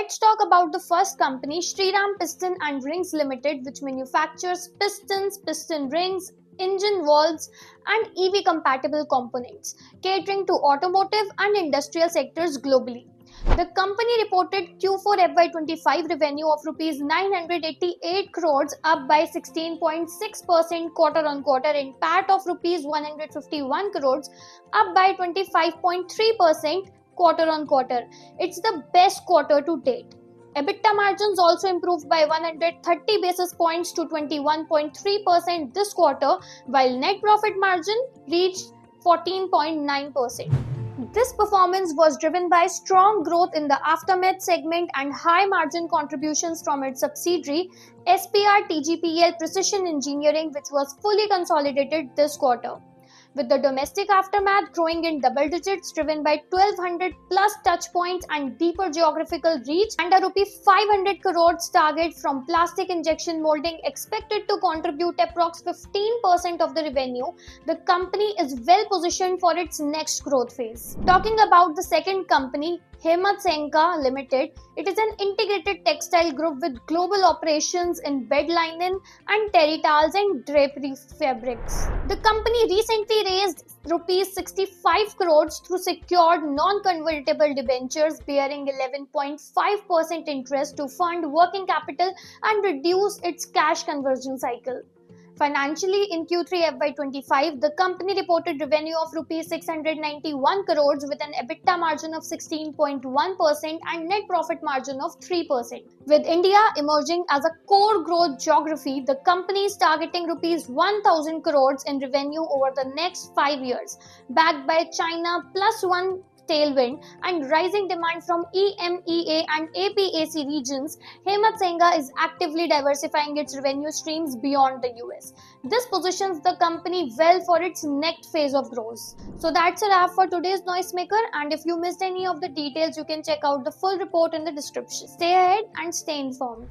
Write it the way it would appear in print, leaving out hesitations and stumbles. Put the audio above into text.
let's talk about the first company, Shriram Pistons and Rings Limited, which manufactures pistons, piston rings, engine valves, and EV compatible components, catering to automotive and industrial sectors globally. The company reported Q4 FY25 revenue of Rs 988 crores, up by 16.6% quarter on quarter, and PAT of Rs 151 crores, up by 25.3% quarter on quarter. It's the best quarter to date. EBITDA margins also improved by 130 basis points to 21.3% this quarter, while net profit margin reached 14.9%. This performance was driven by strong growth in the Aftermarket segment and high margin contributions from its subsidiary, SPR TGPL Precision Engineering, which was fully consolidated this quarter. With the domestic aftermath growing in double digits, driven by 1200 plus touch points and deeper geographical reach, and a rupee 500 crores target from plastic injection molding expected to contribute approx 15% of the revenue, the company is well positioned for its next growth phase. Talking about the second company, Himatsingka Limited, it is an integrated textile group with global operations in bed linen and terry towels and drapery fabrics. The company recently raised Rs 65 crores through secured non-convertible debentures bearing 11.5% interest to fund working capital and reduce its cash conversion cycle. Financially, in Q3 FY25, the company reported revenue of Rs 691 crores with an EBITDA margin of 16.1% and net profit margin of 3%. With India emerging as a core growth geography, the company is targeting Rs 1,000 crores in revenue over the next 5 years, backed by China +1 tailwind and rising demand from EMEA and APAC regions. Himatsingka is actively diversifying its revenue streams beyond the US. This positions the company well for its next phase of growth. So that's a wrap for today's Noisemaker, and if you missed any of the details, you can check out the full report in the description. Stay ahead and stay informed.